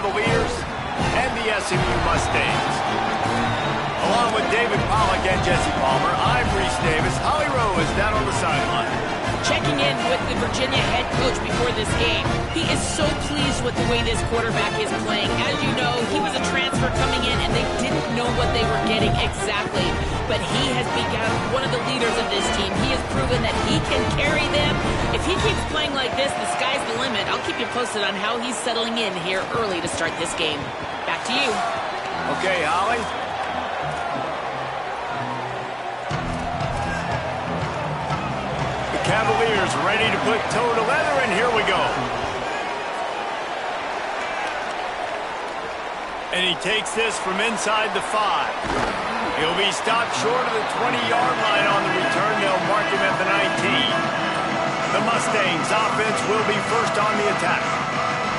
Cavaliers and the SMU Mustangs. Along with David Pollack and Jesse Palmer, I'm Reese Davis. Holly Rowe is down on the sideline. Checking in with the Virginia head coach before this game. He is so pleased with the way this quarterback is playing. As you know, he was a transfer coming in and they didn't know what they were getting exactly. But he has become one of the leaders of this team. He has proven that he can carry them. If he keeps playing like this, the sky's the limit. I'll keep you posted on how he's settling in here early to start this game. Back to you. Okay, Holly. Cavaliers ready to put toe to leather, and here we go. And he takes this from inside the 5. He'll be stopped short of the 20-yard line on the return. They'll mark him at the 19. The Mustangs offense will be first on the attack.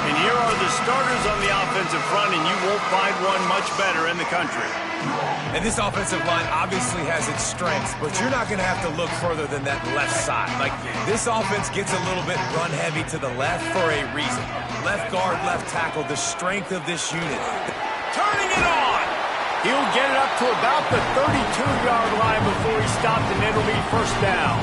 And here are the starters on the offensive front, and you won't find one much better in the country. And this offensive line obviously has its strengths, but you're not going to have to look further than that left side. Like, this offense gets a little bit run-heavy to the left for a reason. Left guard, left tackle, the strength of this unit. Turning it on! He'll get it up to about the 32-yard line before he stopped, and it'll be first down.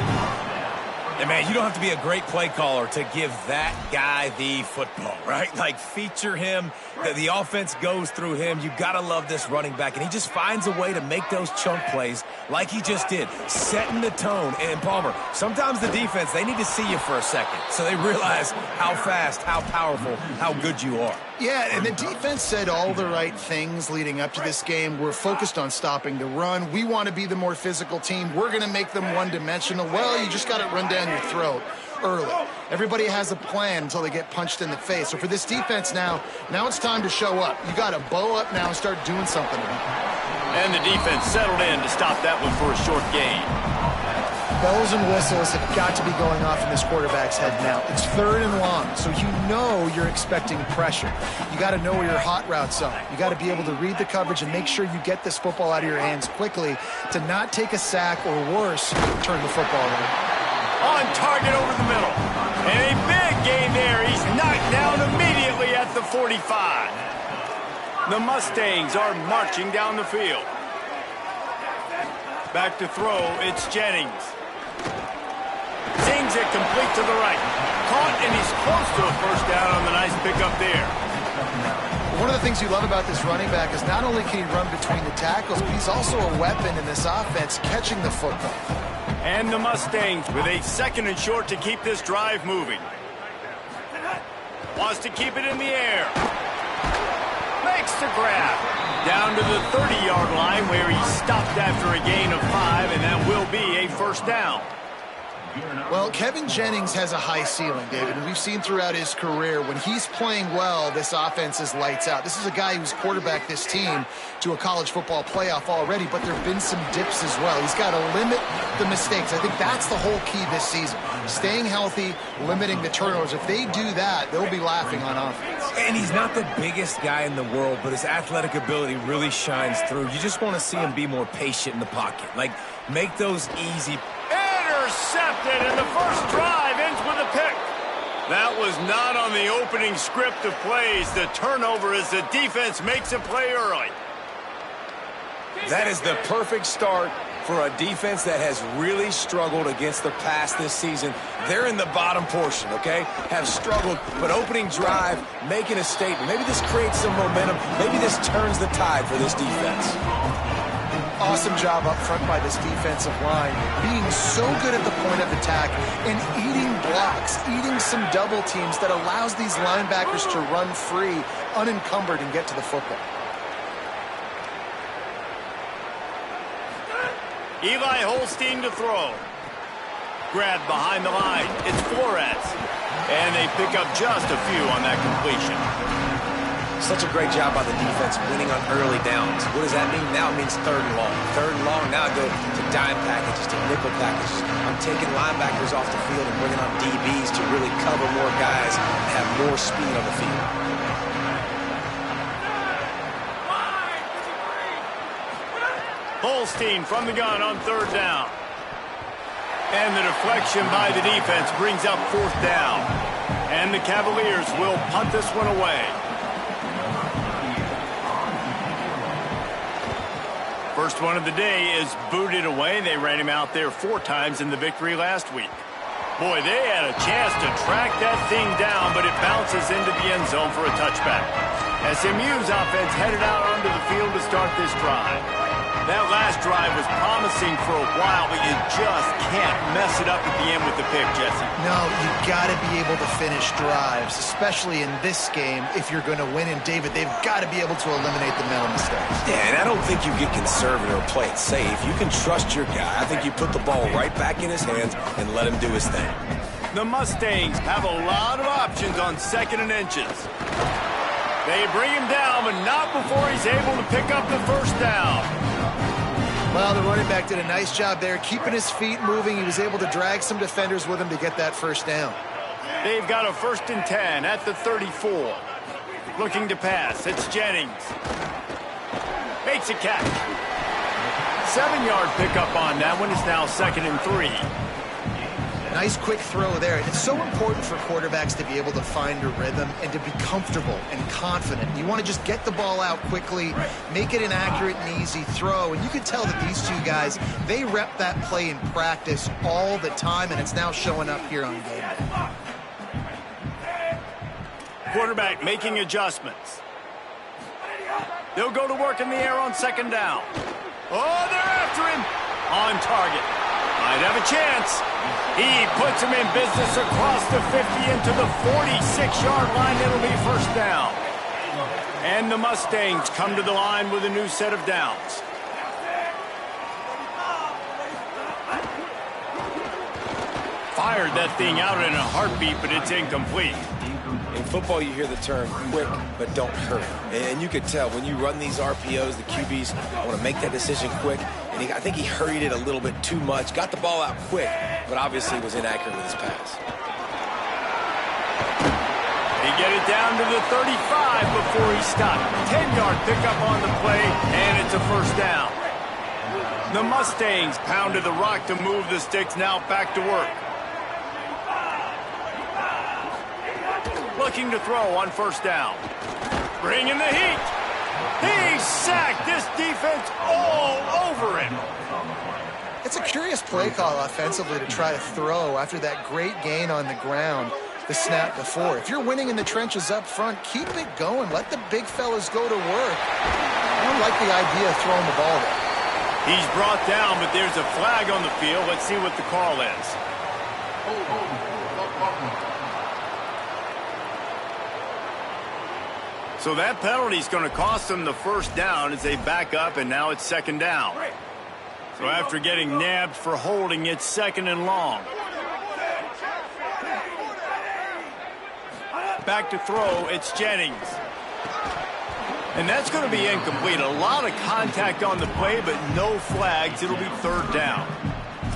And, man, you don't have to be a great play caller to give that guy the football, right? Like, feature him. The offense goes through him. You got to love this running back. And he just finds a way to make those chunk plays like he just did, setting the tone. And, Palmer, sometimes the defense, they need to see you for a second so they realize how fast, how powerful, how good you are. Yeah, and the defense said all the right things leading up to this game. We're focused on stopping the run. We want to be the more physical team. We're going to make them one-dimensional. Well, you just got to run down your throat early. Everybody has a plan until they get punched in the face. So for this defense now it's time to show up. You got to bow up now and start doing something. And the defense settled in to stop that one for a short gain. Bells and whistles have got to be going off in this quarterback's head now. It's 3rd and long, so you know you're expecting pressure. You got to know where your hot routes are. You got to be able to read the coverage and make sure you get this football out of your hands quickly to not take a sack or worse, turn the football over. On target over the middle. And a big gain there. He's knocked down immediately at the 45. The Mustangs are marching down the field. Back to throw, it's Jennings. Zings it complete to the right. Caught, and he's close to a first down on the nice pickup there. One of the things you love about this running back is not only can he run between the tackles, but he's also a weapon in this offense, catching the football. And the Mustangs with a 2nd and short to keep this drive moving. Wants to keep it in the air. Makes the grab. Down to the 30-yard line where he stopped after a gain of 5, and that will be a first down. Well, Kevin Jennings has a high ceiling, David, and we've seen throughout his career when he's playing well, this offense is lights out. This is a guy who's quarterbacked this team to a college football playoff already, but there have been some dips as well. He's got to limit the mistakes. I think that's the whole key this season. Staying healthy, limiting the turnovers. If they do that, they'll be laughing on offense. And he's not the biggest guy in the world, but his athletic ability really shines through. You just want to see him be more patient in the pocket. Like, make those easy. Intercepted, and the first drive ends with a pick. That was not on the opening script of plays. The turnover as the defense makes a play early. That is the perfect start for a defense that has really struggled against the pass this season. They're in the bottom portion, okay? Have struggled, but opening drive, making a statement. Maybe this creates some momentum. Maybe this turns the tide for this defense. Awesome job up front by this defensive line, being so good at the point of attack and eating blocks, eating some double teams that allows these linebackers to run free, unencumbered, and get to the football. Eli Holstein to throw. Grabbed behind the line. It's Flores. And they pick up just a few on that completion. Such a great job by the defense winning on early downs. What does that mean? Now it means 3rd and long. 3rd and long, now I go to dime packages, to nickel packages. I'm taking linebackers off the field and bringing on DBs to really cover more guys and have more speed on the field. Holstein from the gun on 3rd down. And the deflection by the defense brings up 4th down. And the Cavaliers will punt this one away. First one of the day is booted away. They ran him out there 4 times in the victory last week. Boy, they had a chance to track that thing down, but it bounces into the end zone for a touchback. SMU's offense headed out onto the field to start this drive. That last drive was promising for a while, but you just can't mess it up at the end with the pick, Jesse. No, you got to be able to finish drives, especially in this game. If you're going to win, and David, they've got to be able to eliminate the mental mistakes. Yeah, and I don't think you get conservative or play it safe. You can trust your guy. I think you put the ball right back in his hands and let him do his thing. The Mustangs have a lot of options on 2nd and inches. They bring him down, but not before he's able to pick up the first down. Well, the running back did a nice job there, keeping his feet moving. He was able to drag some defenders with him to get that first down. They've got a 1st and 10 at the 34. Looking to pass. It's Jennings. Makes a catch. 7-yard pickup on that one. It's now 2nd and 3. Nice quick throw there. It's so important for quarterbacks to be able to find a rhythm and to be comfortable and confident. You want to just get the ball out quickly, make it an accurate and easy throw. And you can tell that these 2 guys, they rep that play in practice all the time, and it's now showing up here on game day. Quarterback making adjustments. They'll go to work in the air on 2nd down. Oh, they're after him. On target. Might have a chance. He puts him in business across the 50 into the 46-yard line. It'll be first down. And the Mustangs come to the line with a new set of downs. Fired that thing out in a heartbeat, but it's incomplete. In football, you hear the term quick, but don't hurry. And you could tell when you run these RPOs, the QBs want to make that decision quick. And I think he hurried it a little bit too much, got the ball out quick, but obviously was inaccurate with his pass. They get it down to the 35 before he stopped. 10-yard pickup on the play, and it's a first down. The Mustangs pounded the rock to move the sticks, now back to work. Looking to throw on first down. Bringing the heat. He's sacked. This defense all over him. It's a curious play call offensively to try to throw after that great gain on the ground the snap before. If you're winning in the trenches up front, keep it going. Let the big fellas go to work. I don't like the idea of throwing the ball there. He's brought down, but there's a flag on the field. Let's see what the call is. So that penalty is going to cost them the first down as they back up, and now it's 2nd down. So after getting nabbed for holding, it's 2nd and long. Back to throw, it's Jennings. And that's going to be incomplete. A lot of contact on the play, but no flags. It'll be 3rd down.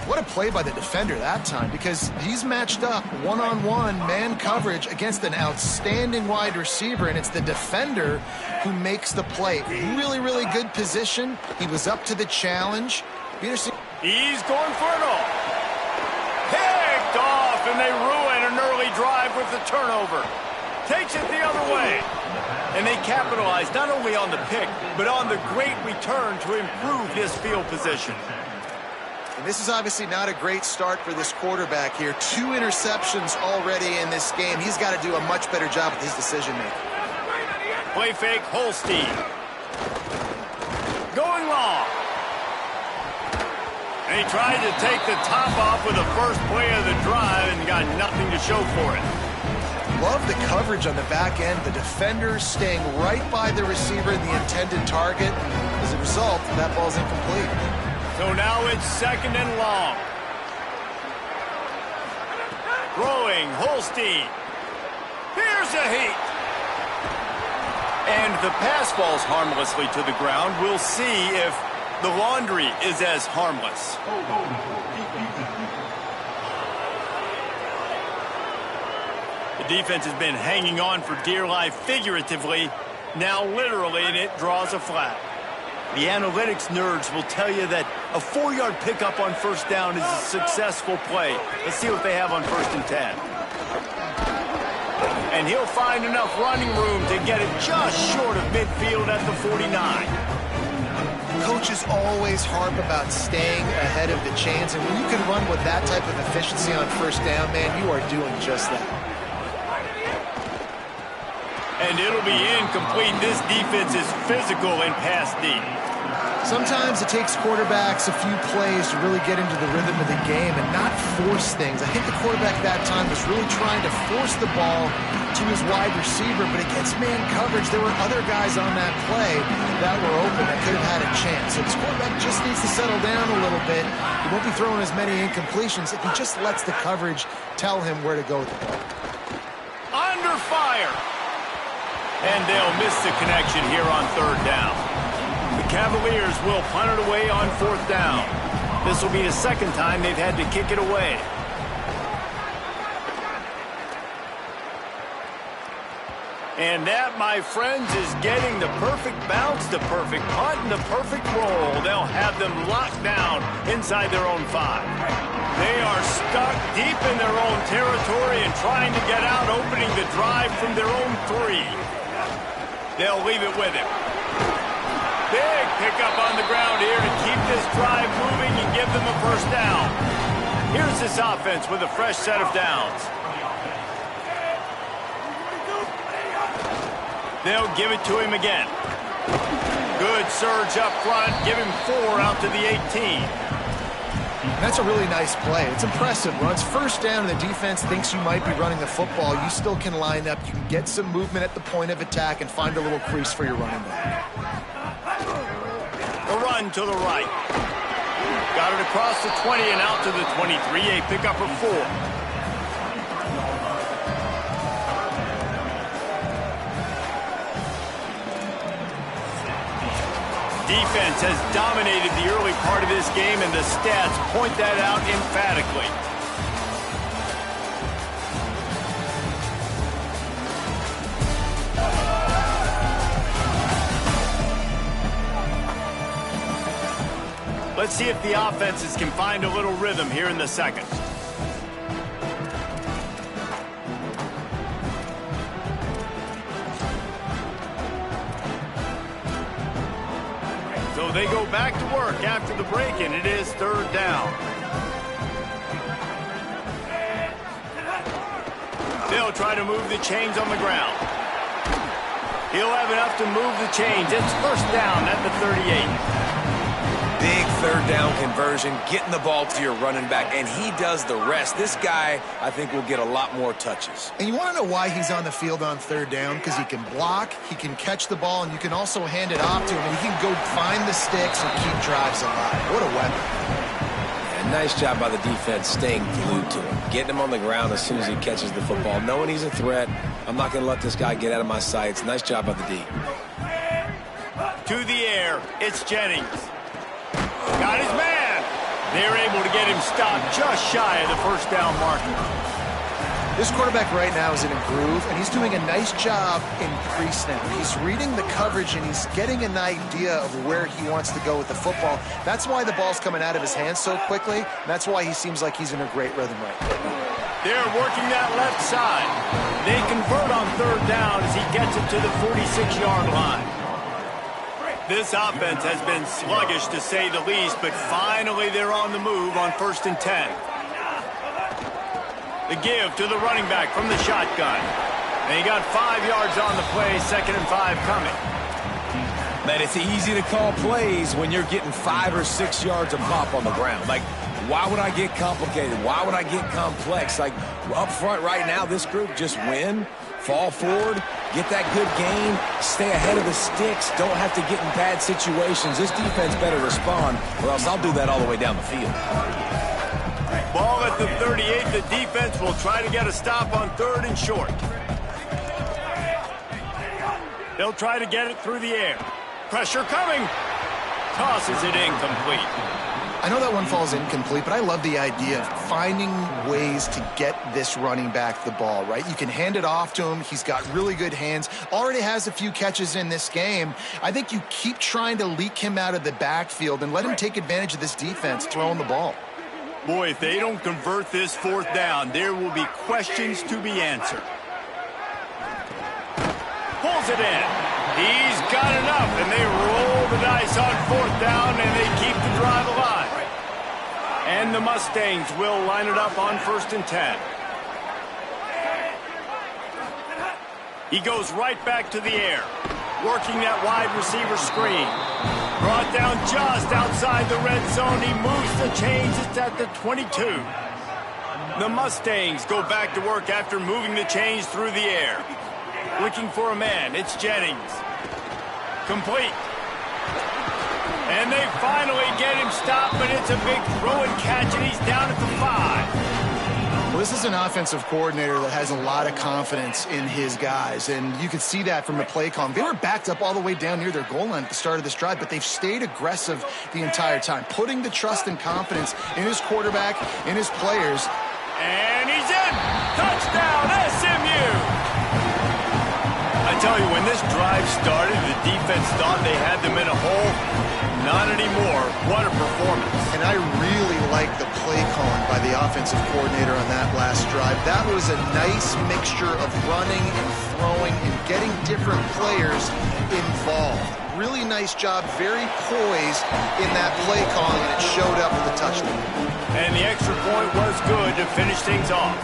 What a play by the defender that time, because he's matched up one-on-one man coverage against an outstanding wide receiver, and it's the defender who makes the play. Really, really good position. He was up to the challenge. Peterson. He's going for it all. Picked off, and they ruin an early drive with the turnover. Takes it the other way. And they capitalize not only on the pick, but on the great return to improve his field position. And this is obviously not a great start for this quarterback here. 2 interceptions already in this game. He's got to do a much better job with his decision-making. Play fake, Holstein. Going long. And he tried to take the top off with the first play of the drive and got nothing to show for it. Love the coverage on the back end. The defenders staying right by the receiver and the intended target. As a result, that ball's incomplete. So now it's 2nd and long. Throwing, Holstein. Here's a heat. And the pass falls harmlessly to the ground. We'll see if the laundry is as harmless. The defense has been hanging on for dear life figuratively, now literally, and it draws a flag. The analytics nerds will tell you that a 4-yard pickup on first down is a successful play. Let's see what they have on 1st and 10. And he'll find enough running room to get it just short of midfield at the 49. Coaches always harp about staying ahead of the chains, and when you can run with that type of efficiency on first down, man, you are doing just that. And it'll be incomplete. This defense is physical in pass deep. Sometimes it takes quarterbacks a few plays to really get into the rhythm of the game and not force things. I think the quarterback that time was really trying to force the ball to his wide receiver, but against man coverage, there were other guys on that play that were open that could have had a chance. So this quarterback just needs to settle down a little bit. He won't be throwing as many incompletions if he just lets the coverage tell him where to go with the ball. Under fire. And they'll miss the connection here on third down. The Cavaliers will punt it away on fourth down. This will be the second time they've had to kick it away. And that, my friends, is getting the perfect bounce, the perfect punt, and the perfect roll. They'll have them locked down inside their own 5. They are stuck deep in their own territory and trying to get out, opening the drive from their own 3. They'll leave it with him. Big pickup on the ground here to keep this drive moving and give them a first down. Here's this offense with a fresh set of downs. They'll give it to him again. Good surge up front. Give him 4 out to the 18. That's a really nice play. It's impressive. Runs first down and the defense thinks you might be running the football. You still can line up. You can get some movement at the point of attack and find a little crease for your running back. The run to the right. Got it across the 20 and out to the 23. A pickup of 4. Defense has dominated the early part of this game, and the stats point that out emphatically. Let's see if the offenses can find a little rhythm here in the second. So they go back to work after the break, and it is third down. They'll try to move the chains on the ground. He'll have enough to move the chains. It's first down at the 38. Big third down conversion, getting the ball to your running back, and he does the rest. This guy, I think, will get a lot more touches. And you want to know why he's on the field on third down? Because he can block, he can catch the ball, and you can also hand it off to him, and he can go find the sticks and keep drives alive. What a weapon. And nice job by the defense staying glued to him, getting him on the ground as soon as he catches the football, knowing he's a threat. I'm not going to let this guy get out of my sights. Nice job by the D. To the air, it's Jennings. Got his man. They're able to get him stopped just shy of the first down marker. This quarterback right now is in a groove, and he's doing a nice job in pre-snap. He's reading the coverage, and he's getting an idea of where he wants to go with the football. That's why the ball's coming out of his hands so quickly, and that's why he seems like he's in a great rhythm right now. They're working that left side. They convert on third down as he gets it to the 46-yard line. This offense has been sluggish, to say the least, but finally they're on the move on 1st and 10. The give to the running back from the shotgun. And he got 5 yards on the play, 2nd and 5 coming. Man, it's easy to call plays when you're getting 5 or 6 yards of pop on the ground. Like, why would I get complicated? Why would I get complex? Like, up front right now, this group just win, fall forward, get that good gain, stay ahead of the sticks, don't have to get in bad situations. This defense better respond, or else I'll do that all the way down the field. Ball at the 38. The defense will try to get a stop on 3rd and short. They'll try to get it through the air. Pressure coming. Tosses it incomplete. I know that one falls incomplete, but I love the idea of finding ways to get this running back the ball, right? You can hand it off to him. He's got really good hands. Already has a few catches in this game. I think you keep trying to leak him out of the backfield and let him take advantage of this defense throwing the ball. Boy, if they don't convert this 4th down, there will be questions to be answered. Pulls it in. He's got enough, and they roll roll the dice on 4th down, and they keep the drive alive. And the Mustangs will line it up on 1st and 10. He goes right back to the air, working that wide receiver screen. Brought down just outside the red zone. He moves the chains. It's at the 22. The Mustangs go back to work after moving the chains through the air. Looking for a man. It's Jennings. Complete. And they finally get him stopped, but it's a big throw and catch, and he's down at the 5. Well, this is an offensive coordinator that has a lot of confidence in his guys, and you could see that from the play call. They were backed up all the way down near their goal line at the start of this drive, but they've stayed aggressive the entire time, putting the trust and confidence in his quarterback, in his players. And he's in! Touchdown, SMU! I tell you, when this drive started, the defense thought they had them in a hole. Not anymore. What a performance. And I really like the play calling by the offensive coordinator on that last drive. That was a nice mixture of running and throwing and getting different players involved. Really nice job, very poised in that play calling, and it showed up with a touchdown. And the extra point was good to finish things off.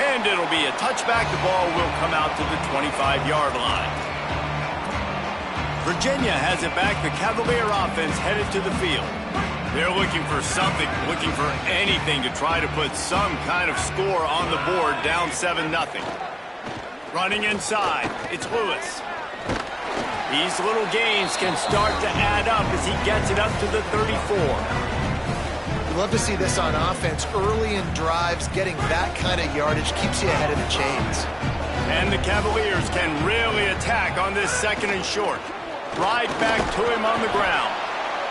And it'll be a touchback. The ball will come out to the 25-yard line. Virginia has it back. The Cavalier offense headed to the field. They're looking for something, looking for anything to try to put some kind of score on the board, down 7-0. Running inside, it's Lewis. These little gains can start to add up as he gets it up to the 34. You love to see this on offense. Early in drives, getting that kind of yardage keeps you ahead of the chains. And the Cavaliers can really attack on this 2nd and short. Right back to him on the ground.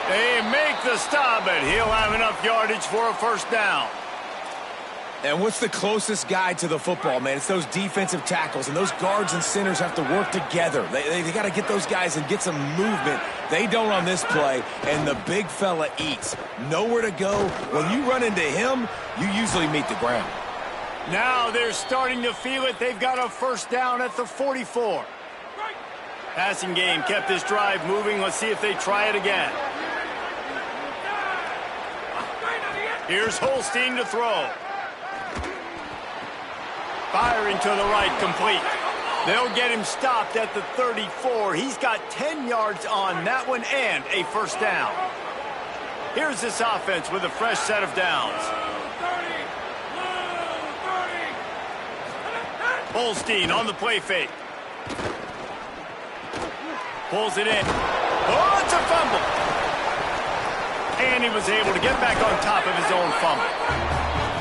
They make the stop, but he'll have enough yardage for a 1st down. And what's the closest guy to the football, man? It's those defensive tackles, and those guards and centers have to work together. They got to get those guys and get some movement. They don't on this play, and the big fella eats. Nowhere to go. When you run into him, you usually meet the ground. Now they're starting to feel it. They've got a 1st down at the 44. Passing game kept this drive moving. Let's see if they try it again. Here's Holstein to throw. Firing to the right, complete. They'll get him stopped at the 34. He's got 10 yards on that one and a 1st down. Here's this offense with a fresh set of downs. Holstein on the play fake. Pulls it in. Oh, it's a fumble. And he was able to get back on top of his own fumble.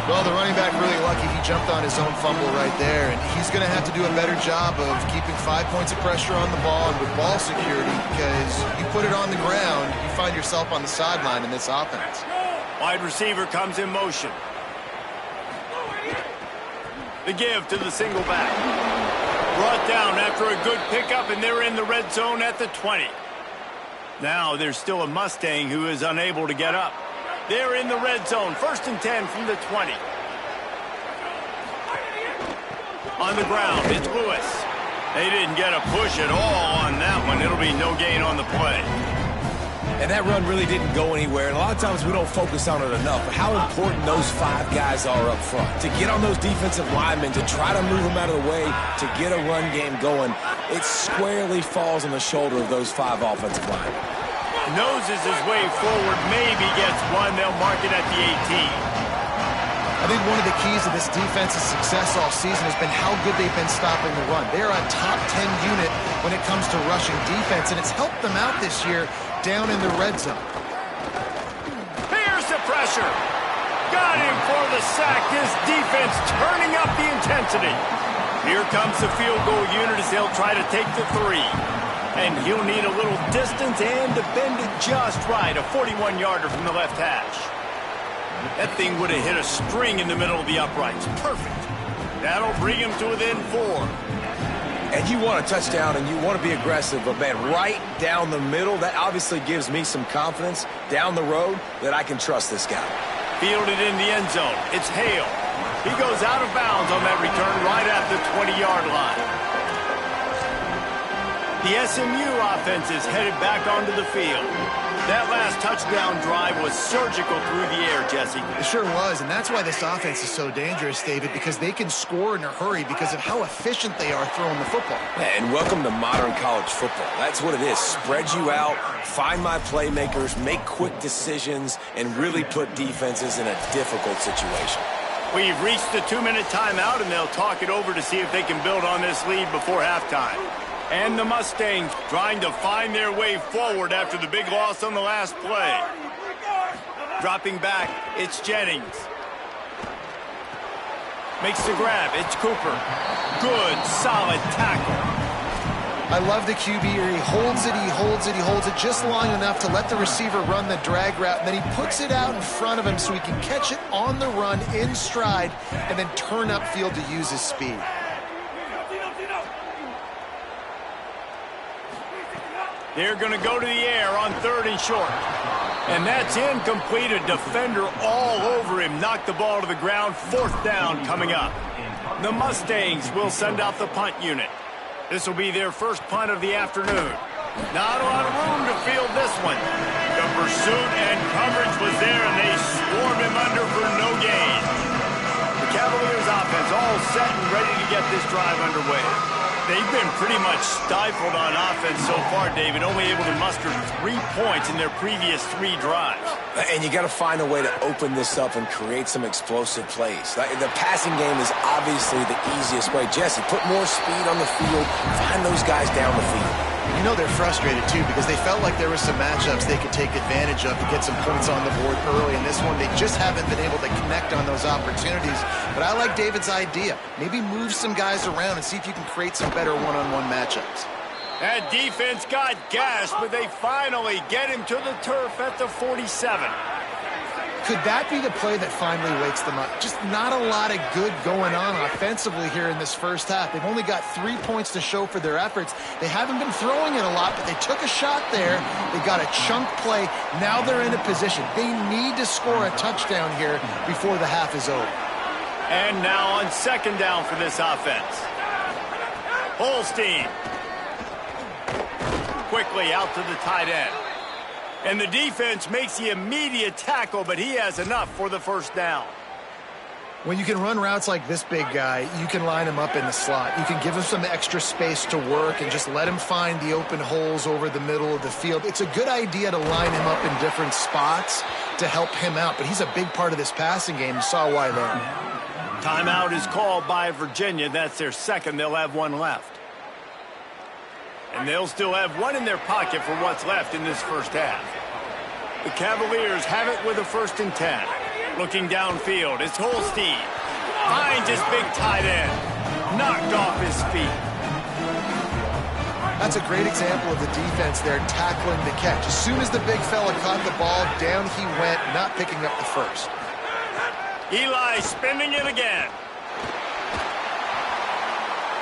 Well, the running back really lucky. He jumped on his own fumble right there, and he's going to have to do a better job of keeping 5 points of pressure on the ball and with ball security, because you put it on the ground, you find yourself on the sideline in this offense. Wide receiver comes in motion. The give to the single back. Brought down after a good pickup, and they're in the red zone at the 20. Now there's still a Mustang who is unable to get up. They're in the red zone. 1st and 10 from the 20. On the ground, it's Lewis. They didn't get a push at all on that one. It'll be no gain on the play. And that run really didn't go anywhere. And a lot of times we don't focus on it enough. But how important those 5 guys are up front. To get on those defensive linemen, to try to move them out of the way, to get a run game going, it squarely falls on the shoulder of those 5 offensive linemen. Noses his way forward, maybe gets one. They'll mark it at the 18. I think one of the keys to this defense's success all season has been how good they've been stopping the run. They're a top 10 unit when it comes to rushing defense, and it's helped them out this year down in the red zone. Here's the pressure. Got him for the sack. This defense turning up the intensity. Here comes the field goal unit as they'll try to take the 3. And he'll need a little distance and to bend it just right. A 41-yarder from the left hash. That thing would have hit a string in the middle of the uprights. Perfect. That'll bring him to within 4. And you want a touchdown and you want to be aggressive, but, man, right down the middle, that obviously gives me some confidence down the road that I can trust this guy. Fielded in the end zone. It's Hale. He goes out of bounds on that return right at the 20-yard line. The SMU offense is headed back onto the field. That last touchdown drive was surgical through the air, Jesse. It sure was, and that's why this offense is so dangerous, David, because they can score in a hurry because of how efficient they are throwing the football. And welcome to modern college football. That's what it is. Spread you out, find my playmakers, make quick decisions, and really put defenses in a difficult situation. We've reached the 2-minute timeout, and they'll talk it over to see if they can build on this lead before halftime. And the Mustangs trying to find their way forward after the big loss on the last play. Dropping back, it's Jennings. Makes the grab, it's Cooper. Good, solid tackle. I love the QB here. He holds it, he holds it, he holds it just long enough to let the receiver run the drag route, and then he puts it out in front of him so he can catch it on the run in stride and then turn upfield to use his speed. They're going to go to the air on 3rd and short. And that's incomplete. A defender all over him. Knocked the ball to the ground. 4th down coming up. The Mustangs will send out the punt unit. This will be their first punt of the afternoon. Not a lot of room to field this one. The pursuit and coverage was there, and they swarmed him under for no gain. The Cavaliers offense all set and ready to get this drive underway. They've been pretty much stifled on offense so far, David, only able to muster 3 points in their previous 3 drives. And you got to find a way to open this up and create some explosive plays. The passing game is obviously the easiest way. Jesse, put more speed on the field, find those guys down the field. You know they're frustrated, too, because they felt like there were some matchups they could take advantage of to get some points on the board early. In this one, they just haven't been able to connect on those opportunities. But I like David's idea. Maybe move some guys around and see if you can create some better one-on-one matchups. That defense got gashed, but they finally get him to the turf at the 47. Could that be the play that finally wakes them up? Just not a lot of good going on offensively here in this first half. They've only got 3 points to show for their efforts. They haven't been throwing it a lot, but they took a shot there. They got a chunk play. Now they're in a position. They need to score a touchdown here before the half is over. And now on 2nd down for this offense. Holstein. Quickly out to the tight end. And the defense makes the immediate tackle, but he has enough for the 1st down. When you can run routes like this big guy, you can line him up in the slot. You can give him some extra space to work and just let him find the open holes over the middle of the field. It's a good idea to line him up in different spots to help him out, but he's a big part of this passing game. You saw why there. Timeout is called by Virginia. That's their 2nd. They'll have 1 left. And they'll still have 1 in their pocket for what's left in this first half. The Cavaliers have it with a 1st and 10. Looking downfield, it's Holstein. Finds his big tight end. Knocked off his feet. That's a great example of the defense there tackling the catch. As soon as the big fella caught the ball, down he went, not picking up the first. Eli spinning it again.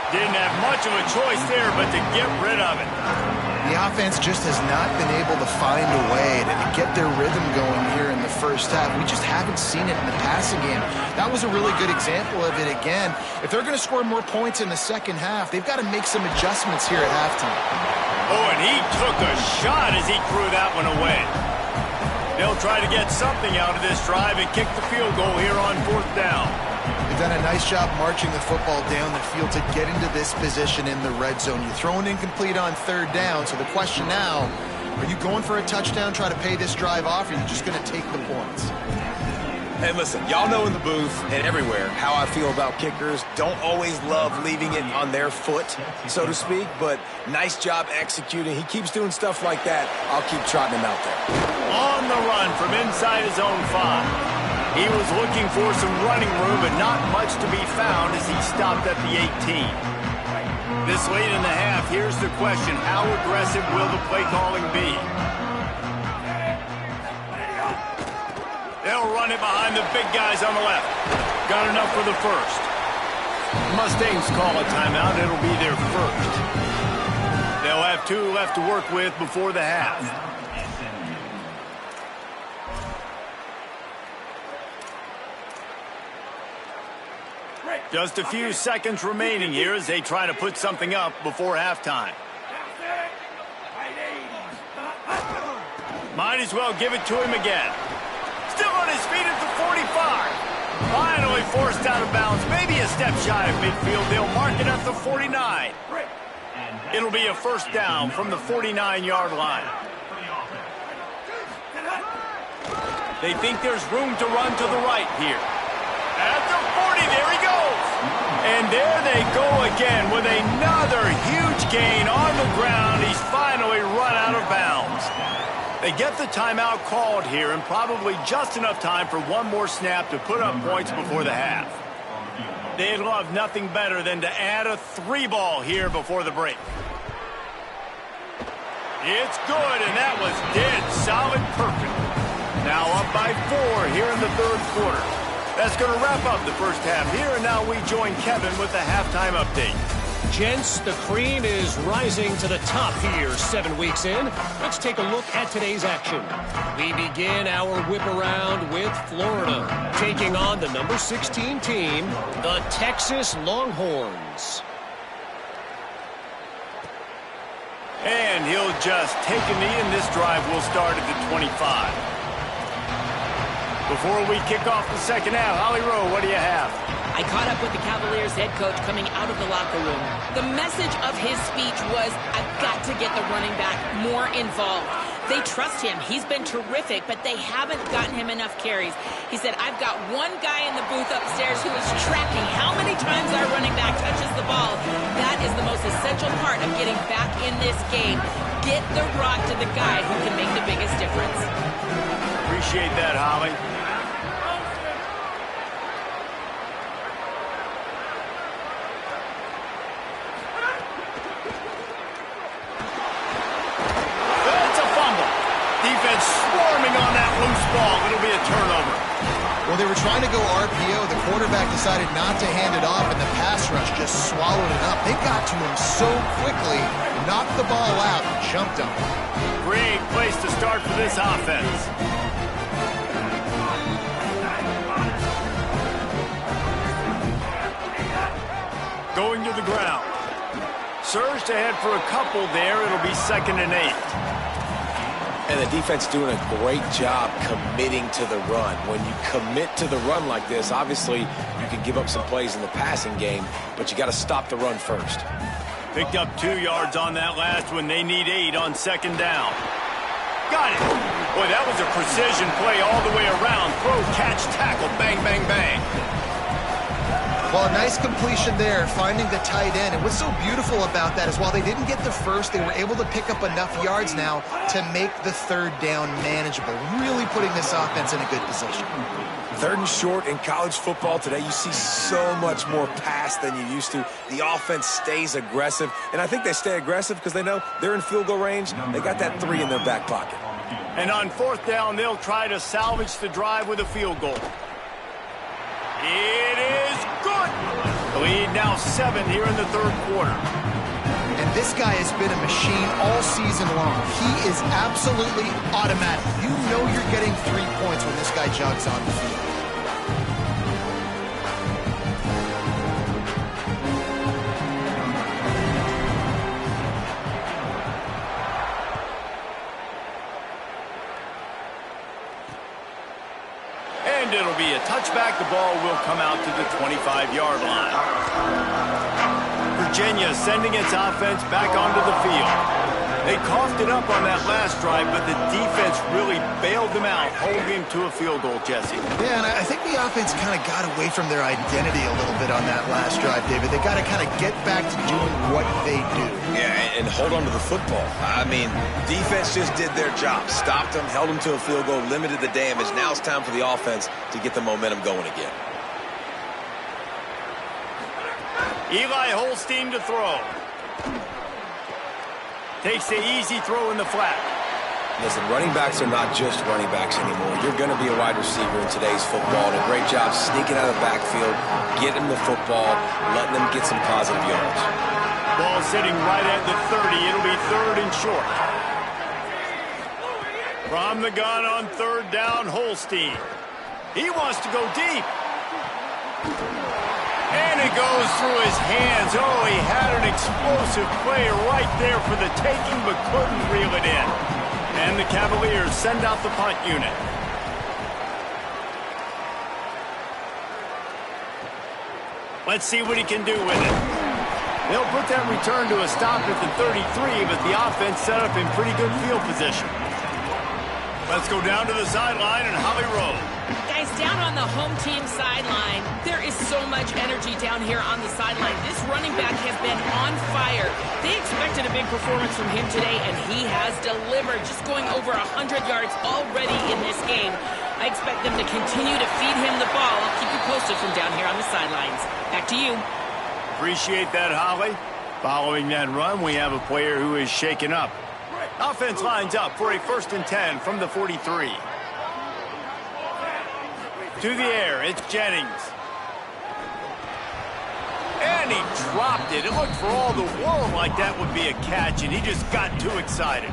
Didn't have much of a choice there, but to get rid of it. The offense just has not been able to find a way to get their rhythm going here in the first half. We just haven't seen it in the passing game. That was a really good example of it again. If they're going to score more points in the second half, they've got to make some adjustments here at halftime. Oh, and he took a shot as he threw that one away. They'll try to get something out of this drive and kick the field goal here on 4th down. They've done a nice job marching the football down the field to get into this position in the red zone. You throw an incomplete on 3rd down, so the question now, are you going for a touchdown, try to pay this drive off, or are you just going to take the points? Hey, listen, y'all know in the booth and everywhere how I feel about kickers. Don't always love leaving it on their foot, so to speak, but nice job executing. He keeps doing stuff like that. I'll keep trotting him out there. On the run from inside his own 5. He was looking for some running room, but not much to be found as he stopped at the 18. This late in the half, here's the question. How aggressive will the play calling be? They'll run it behind the big guys on the left. Got enough for the 1st. Mustangs call a timeout. It'll be their first. They'll have 2 left to work with before the half. Just a few seconds remaining here as they try to put something up before halftime. Might as well give it to him again. Still on his feet at the 45. Finally forced out of bounds. Maybe a step shy of midfield. They'll mark it at the 49. It'll be a first down from the 49-yard line. They think there's room to run to the right here. At the 40, there he goes. And there they go again with another huge gain on the ground. He's finally run out of bounds. They get the timeout called here and probably just enough time for one more snap to put up points before the half. They'd love nothing better than to add a 3-ball here before the break. It's good, and that was dead solid perfect. Now up by 4 here in the third quarter. That's going to wrap up the first half here, and now we join Kevin with the halftime update. Gents, the cream is rising to the top here 7 weeks in. Let's take a look at today's action. We begin our whip around with Florida, taking on the number 16 team, the Texas Longhorns. And he'll just take a knee, and this drive will start at the 25. Before we kick off the second half, Holly Rowe, what do you have? I caught up with the Cavaliers head coach coming out of the locker room. The message of his speech was, I've got to get the running back more involved. They trust him. He's been terrific, but they haven't gotten him enough carries. He said, I've got one guy in the booth upstairs who is tracking how many times our running back touches the ball. That is the most essential part of getting back in this game. Get the rock to the guy who can make the biggest difference. Appreciate that, Holly. Swarming on that loose ball. It'll be a turnover. Well, they were trying to go RPO. The quarterback decided not to hand it off, and the pass rush just swallowed it up. They got to him so quickly, knocked the ball out, and jumped him. Great place to start for this offense. Going to the ground. Surged ahead for a couple there. It'll be 2nd and 8. And the defense doing a great job committing to the run. When you commit to the run like this, obviously you can give up some plays in the passing game, but you got to stop the run first. Picked up 2 yards on that last one. They need 8 on 2nd down. Got it. Boy, that was a precision play all the way around. Throw, catch, tackle, bang, bang, bang. Well, a nice completion there, finding the tight end. And what's so beautiful about that is while they didn't get the first, they were able to pick up enough yards now to make the 3rd down manageable, really putting this offense in a good position. 3rd and short in college football today, you see so much more pass than you used to. The offense stays aggressive, and I think they stay aggressive because they know they're in field goal range. They got that 3 in their back pocket. And on 4th down, they'll try to salvage the drive with a field goal. It is good. The lead now 7 here in the 3rd quarter. And this guy has been a machine all season long. He is absolutely automatic. You know you're getting 3 points when this guy jogs on the field. And it'll be a touchback. The ball will come out to the 25-yard line. Virginia sending its offense back onto the field. They coughed it up on that last drive, but the defense really bailed them out, holding him to a field goal, Jesse. Yeah, and I think the offense kind of got away from their identity a little bit on that last drive, David. They got to kind of get back to doing what they do. Yeah, and hold on to the football. I mean, defense just did their job. Stopped them, held them to a field goal, limited the damage. Now it's time for the offense to get the momentum going again. Eli Holstein to throw. Takes the easy throw in the flat. Listen, running backs are not just running backs anymore. You're going to be a wide receiver in today's football. And a great job sneaking out of the backfield, getting the football, letting them get some positive yards. Ball sitting right at the 30. It'll be 3rd and short. From the gun on 3rd down, Holstein. He wants to go deep. And it goes through his hands. Oh, he had an explosive play right there for the taking, but couldn't reel it in. And the Cavaliers send out the punt unit. Let's see what he can do with it. They'll put that return to a stop at the 33, but the offense set up in pretty good field position. Let's go down to the sideline and Holly Rowe. Guys, down on the home team sideline, there is so much energy down here on the sideline. This running back has been on fire. They expected a big performance from him today, and he has delivered, just going over 100 yards already in this game. I expect them to continue to feed him the ball. I'll keep you posted from down here on the sidelines. Back to you. Appreciate that, Holly. Following that run, we have a player who is shaken up. Offense lines up for a 1st and 10 from the 43. To the air, it's Jennings. And he dropped it. It looked for all the world like that would be a catch, and he just got too excited.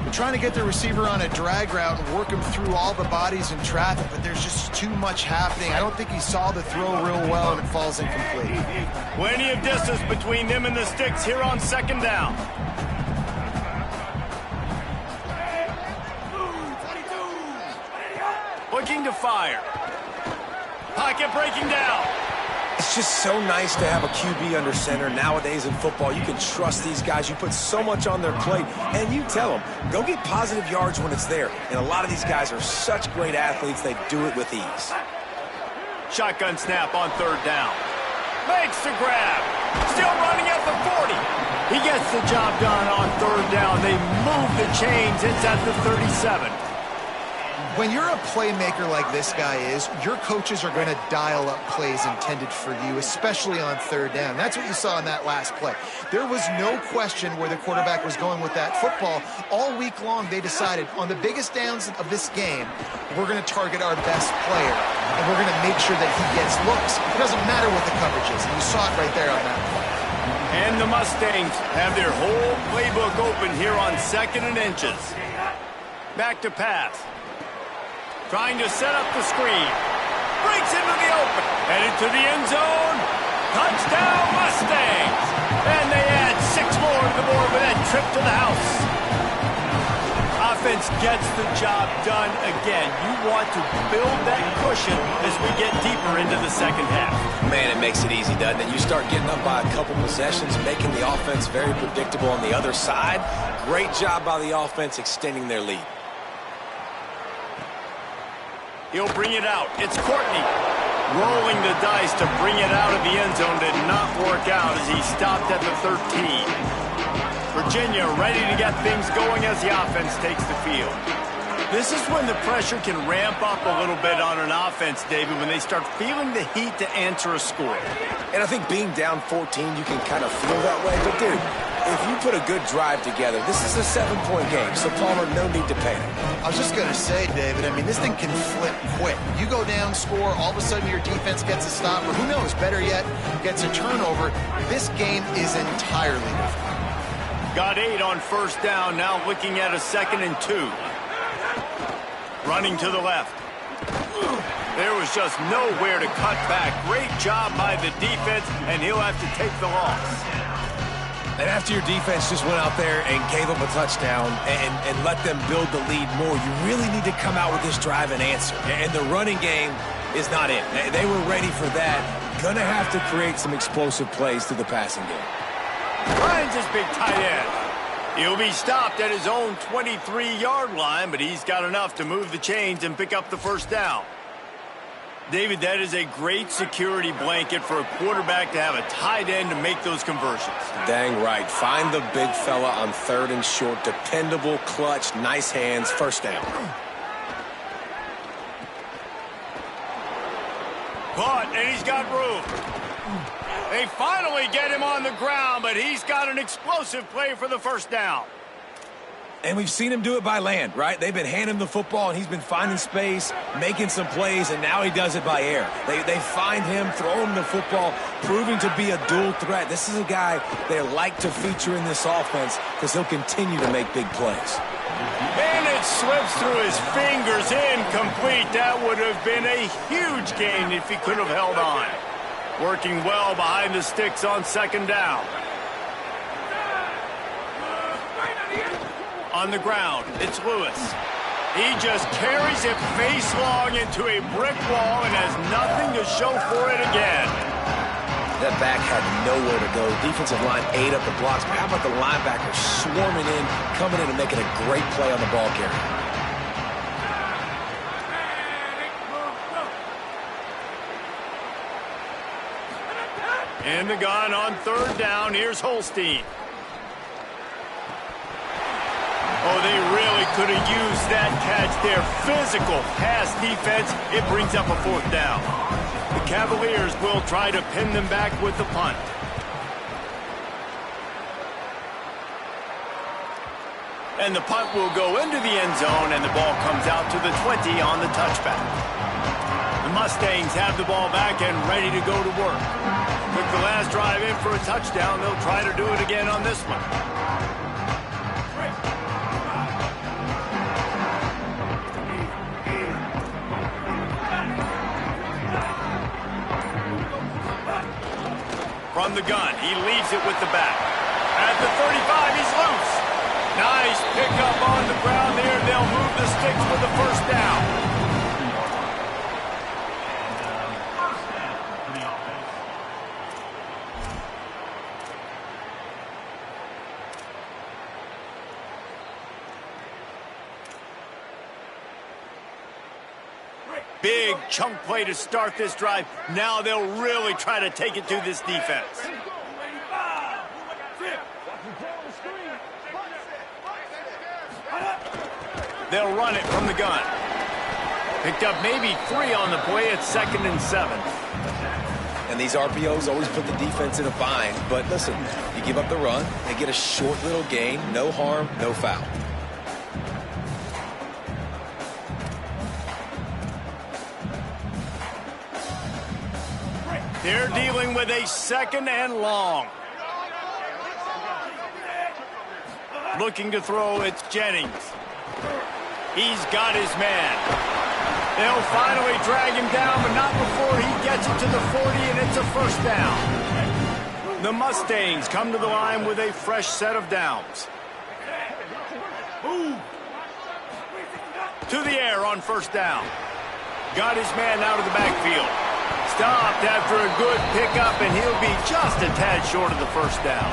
They're trying to get the receiver on a drag route and work him through all the bodies in traffic, but there's just too much happening. I don't think he saw the throw real well, and it falls incomplete. Plenty of distance between them and the sticks here on 2nd down. Looking to fire. Pocket breaking down. It's just so nice to have a QB under center. Nowadays in football, you can trust these guys. You put so much on their plate, and you tell them, go get positive yards when it's there. And a lot of these guys are such great athletes, they do it with ease. Shotgun snap on 3rd down. Makes the grab. Still running at the 40. He gets the job done on 3rd down. They move the chains. It's at the 37. When you're a playmaker like this guy is, your coaches are going to dial up plays intended for you, especially on 3rd down. That's what you saw in that last play. There was no question where the quarterback was going with that football. All week long, they decided on the biggest downs of this game, we're going to target our best player, and we're going to make sure that he gets looks. It doesn't matter what the coverage is, and you saw it right there on that play. And the Mustangs have their whole playbook open here on 2nd and inches. Back to pass. Trying to set up the screen. Breaks into the open. Headed to the end zone. Touchdown Mustangs. And they add 6 more to the board with that trip to the house. Offense gets the job done again. You want to build that cushion as we get deeper into the 2nd half. Man, it makes it easy, doesn't it? You start getting up by a couple possessions, making the offense very predictable on the other side. Great job by the offense extending their lead. He'll bring it out. It's Courtney. Rolling the dice to bring it out of the end zone did not work out as he stopped at the 13. Virginia ready to get things going as the offense takes the field. This is when the pressure can ramp up a little bit on an offense, David, when they start feeling the heat to answer a score. And I think being down 14, you can kind of feel that way. But, dude, if you put a good drive together, this is a 7-point game, so Palmer, no need to panic. I was just going to say, David, I mean, this thing can flip quick. You go down, score, all of a sudden your defense gets a stop, or who knows, better yet, gets a turnover. This game is entirely different. Got 8 on 1st down, now looking at a 2nd and 2. Running to the left. There was just nowhere to cut back. Great job by the defense, and he'll have to take the loss. And after your defense just went out there and gave up a touchdown and let them build the lead more, you really need to come out with this drive and answer. And the running game is not it. They were ready for that. Gonna have to create some explosive plays through the passing game. Finds his big tight end. He'll be stopped at his own 23-yard line, but he's got enough to move the chains and pick up the 1st down. David, that is a great security blanket for a quarterback to have a tight end to make those conversions. Dang right. Find the big fella on 3rd and short. Dependable, clutch, nice hands, 1st down. Caught, and he's got room. They finally get him on the ground, but he's got an explosive play for the 1st down. And we've seen him do it by land, right? They've been handing him the football, and he's been finding space, making some plays, and now he does it by air. They find him, throw him the football, proving to be a dual threat. This is a guy they like to feature in this offense because he'll continue to make big plays. And it slips through his fingers, incomplete. That would have been a huge gain if he could have held on. Working well behind the sticks on second down. On the ground, it's Lewis. He just carries it face long into a brick wall and has nothing to show for it again. That back had nowhere to go. Defensive line ate up the blocks, but how about the linebacker swarming in, coming in and making a great play on the ball carrier? In the gun on third down, here's Holstein. Oh, they really could have used that catch there. Physical pass defense. It brings up a fourth down. The Cavaliers will try to pin them back with the punt. And the punt will go into the end zone, and the ball comes out to the 20 on the touchback. The Mustangs have the ball back and ready to go to work. Took the last drive in for a touchdown. They'll try to do it again on this one. From the gun, he leaves it with the back. At the 35, he's loose. Nice pickup on the ground there. They'll move the sticks for the first down. Big chunk play to start this drive. Now they'll really try to take it to this defense. They'll run it from the gun. Picked up maybe 3 on the play at 2nd and 7. And these RPOs always put the defense in a bind. But listen, you give up the run, they get a short little gain, no harm, no foul. They're dealing with a 2nd and long. Looking to throw, it's Jennings. He's got his man. They'll finally drag him down, but not before he gets it to the 40, and it's a first down. The Mustangs come to the line with a fresh set of downs. To the air on first down. Got his man out of the backfield. Stopped after a good pickup, and he'll be just a tad short of the first down.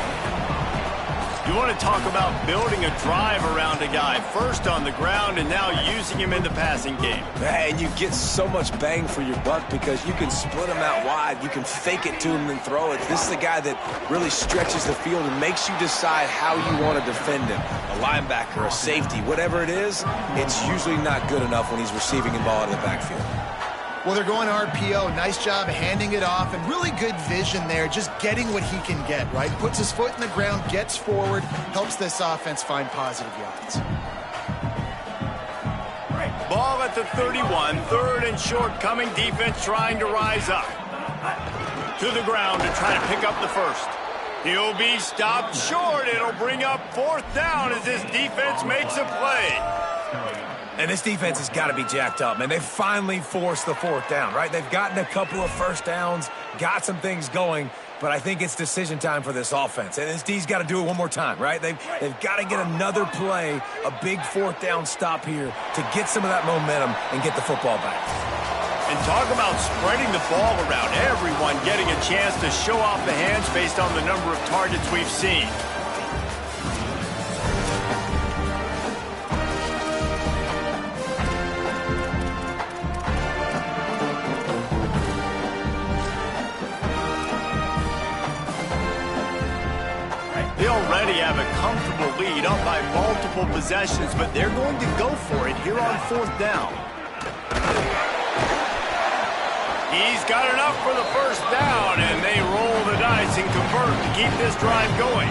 You want to talk about building a drive around a guy. First on the ground, and now using him in the passing game. And you get so much bang for your buck because you can split him out wide. You can fake it to him and throw it. This is a guy that really stretches the field and makes you decide how you want to defend him. A linebacker, a safety, whatever it is, it's usually not good enough when he's receiving the ball out of the backfield. Well, they're going RPO. Nice job handing it off, and really good vision there, just getting what he can get, right? Puts his foot in the ground, gets forward, helps this offense find positive yards. Ball at the 31, 3rd and short coming. Defense trying to rise up. To the ground to try to pick up the first. He'll be stopped short. It'll bring up 4th down as this defense makes a play. And this defense has got to be jacked up, man. They finally forced the 4th down, right? They've gotten a couple of first downs, got some things going, but I think it's decision time for this offense. And this D's got to do it one more time, right? They've got to get another play, a big 4th down stop here to get some of that momentum and get the football back. And talk about spreading the ball around. Everyone getting a chance to show off the hands based on the number of targets we've seen. They already have a comfortable lead up by multiple possessions, but they're going to go for it here on 4th down. He's got enough for the first down, and they roll the dice and convert to keep this drive going.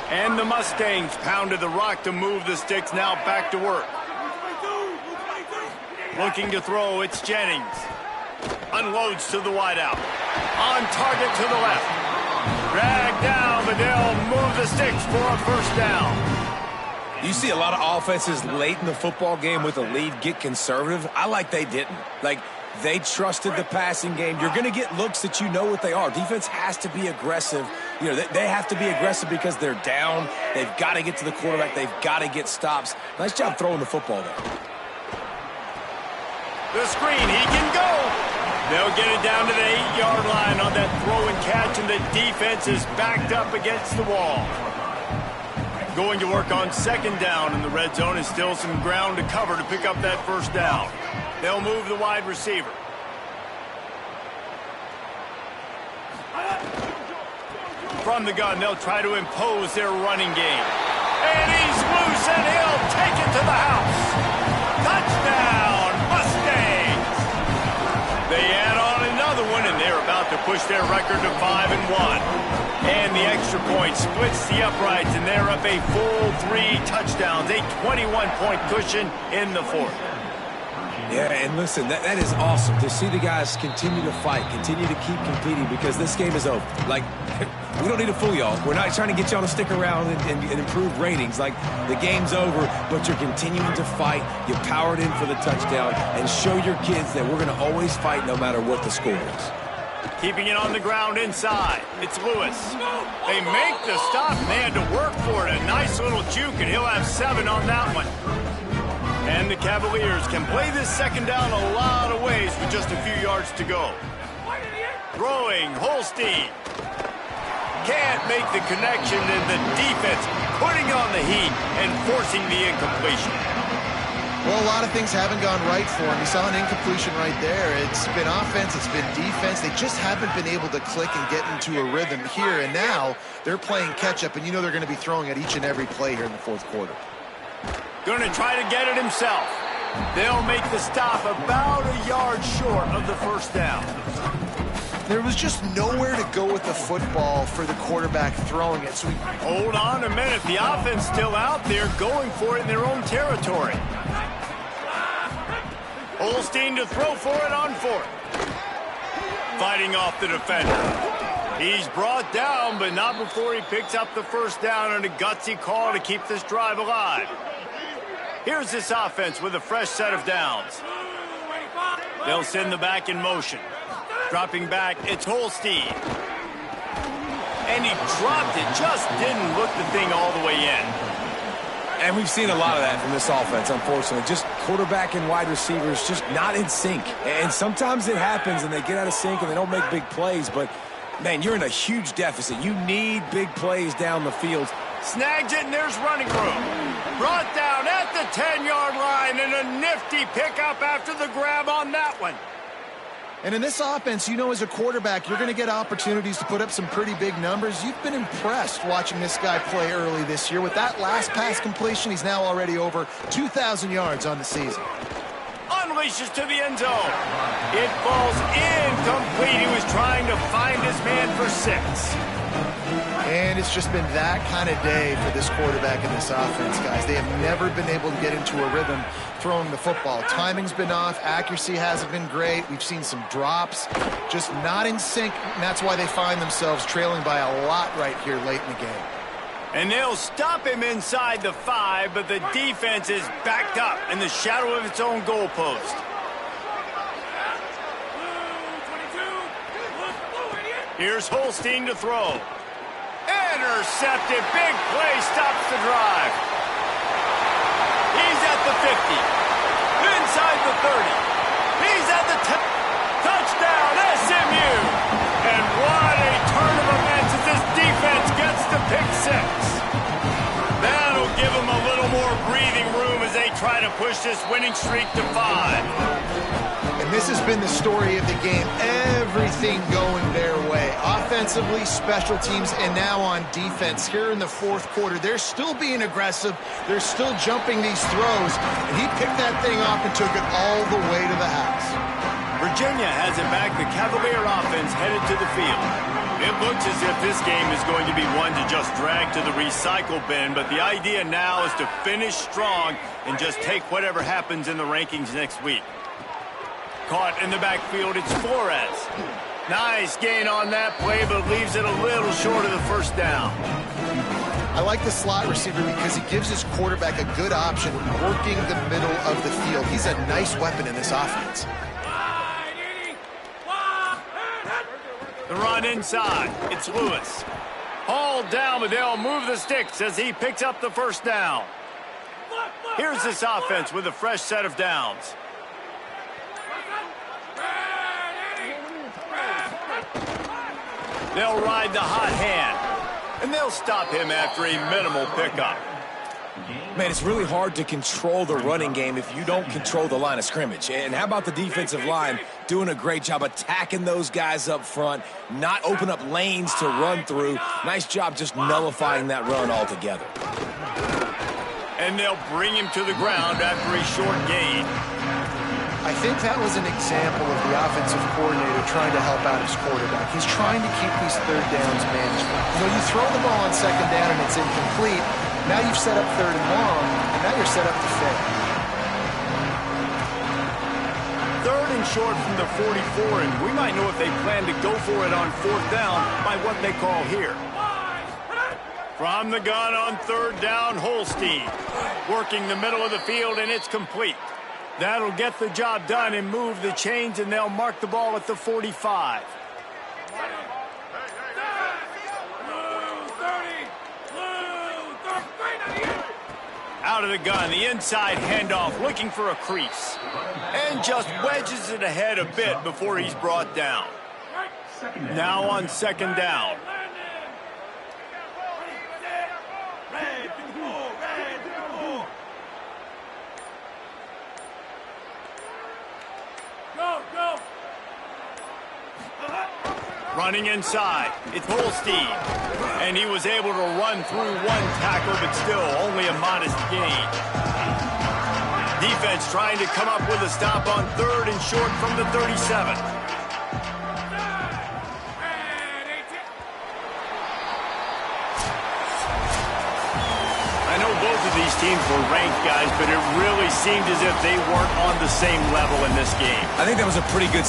And the Mustangs pounded the rock to move the sticks. Now back to work. Looking to throw, it's Jennings. Unloads to the wideout. On target to the left. Dragged down, but they'll move the sticks for a first down. You see a lot of offenses late in the football game with a lead get conservative. I like they didn't. Like, they trusted the passing game. You're going to get looks that you know what they are. Defense has to be aggressive. You know, they have to be aggressive because they're down. They've got to get to the quarterback. They've got to get stops. Nice job throwing the football there. The screen, he can go. They'll get it down to the 8-yard line on that throw and catch, and the defense is backed up against the wall. Going to work on second down in the red zone, and still some ground to cover to pick up that first down. They'll move the wide receiver. From the gun, they'll try to impose their running game. And he's loose, and he'll take it to the house. Touchdown, Mustangs! They add on another one, and they're about to push their record to 5-1. And the extra point splits the uprights, and they're up a full 3 touchdowns, a 21-point cushion in the fourth. Yeah, and listen, that is awesome to see the guys continue to fight, continue to keep competing, because this game is over. Like, we don't need to fool y'all. We're not trying to get y'all to stick around and improve ratings. Like, the game's over, but you're continuing to fight. You powered in for the touchdown, and show your kids that we're going to always fight no matter what the score is. Keeping it on the ground inside. It's Lewis. They make the stop, and they had to work for it. A nice little juke, and he'll have 7 on that one. And the Cavaliers can play this second down a lot of ways with just a few yards to go. Throwing, Holstein. Can't make the connection, and the defense putting on the heat and forcing the incompletion. Well, a lot of things haven't gone right for him. You saw an incompletion right there. It's been offense, it's been defense. They just haven't been able to click and get into a rhythm here. And now they're playing catch-up, and you know they're going to be throwing at each and every play here in the fourth quarter. Going to try to get it himself. They'll make the stop about a yard short of the first down. There was just nowhere to go with the football for the quarterback throwing it. So hold on a minute. The offense still out there going for it in their own territory. Holstein to throw for it on 4th. Fighting off the defender. He's brought down, but not before he picks up the first down, and a gutsy call to keep this drive alive. Here's this offense with a fresh set of downs. They'll send the back in motion. Dropping back, it's Holstein. And he dropped it, just didn't look the thing all the way in. And we've seen a lot of that from this offense, unfortunately. Just quarterback and wide receivers just not in sync. And sometimes it happens, and they get out of sync, and they don't make big plays. But, man, you're in a huge deficit. You need big plays down the field. Snags it, and there's running room. Brought down at the 10-yard line, and a nifty pickup after the grab on that one. And in this offense, you know, as a quarterback, you're going to get opportunities to put up some pretty big numbers. You've been impressed watching this guy play early this year. With that last pass completion, he's now already over 2,000 yards on the season. Unleashes to the end zone. It falls incomplete. He was trying to find his man for 6. And it's just been that kind of day for this quarterback and this offense, guys. They have never been able to get into a rhythm throwing the football. Timing's been off. Accuracy hasn't been great. We've seen some drops. Just not in sync, and that's why they find themselves trailing by a lot right here late in the game. And they'll stop him inside the 5, but the defense is backed up in the shadow of its own goalpost. Here's Holstein to throw. Intercepted. Big play stops the drive. He's at the 50. Inside the 30. He's at the 10. Touchdown, SMU. And what a turn of events as this defense gets the pick 6. That'll give them a little more breathing room as they try to push this winning streak to 5. And this has been the story of the game. Everything going their way. Offensively, special teams, and now on defense. Here in the fourth quarter, they're still being aggressive. They're still jumping these throws. And he picked that thing off and took it all the way to the house. Virginia has it back. The Cavalier offense headed to the field. It looks as if this game is going to be one to just drag to the recycle bin, but the idea now is to finish strong and just take whatever happens in the rankings next week. Caught in the backfield, it's Flores. Nice gain on that play, but leaves it a little short of the first down. I like the slot receiver because he gives his quarterback a good option working the middle of the field. He's a nice weapon in this offense. The run inside. It's Lewis. Hauled down, but they'll move the sticks as he picks up the first down. Here's this offense with a fresh set of downs. They'll ride the hot hand, and they'll stop him after a minimal pickup. Man, it's really hard to control the running game if you don't control the line of scrimmage. And how about the defensive line doing a great job attacking those guys up front, not open up lanes to run through. Nice job just nullifying that run altogether. And they'll bring him to the ground after a short gain. I think that was an example of the offensive coordinator trying to help out his quarterback. He's trying to keep these third downs manageable. You know, you throw the ball on second down and it's incomplete. Now you've set up third and long, and now you're set up to fail. Third and short from the 44, and we might know if they plan to go for it on fourth down by what they call here. From the gun on third down, Holstein. Working the middle of the field, and it's complete. That'll get the job done and move the chains, and they'll mark the ball at the 45. Out of the gun, the inside handoff, looking for a crease. And just wedges it ahead a bit before he's brought down. Now on second down. Running inside, it's Holstein. And he was able to run through one tackle, but still only a modest gain. Defense trying to come up with a stop on third and short from the 37. I know both of these teams were ranked, guys, but it really seemed as if they weren't on the same level in this game. I think that was a pretty good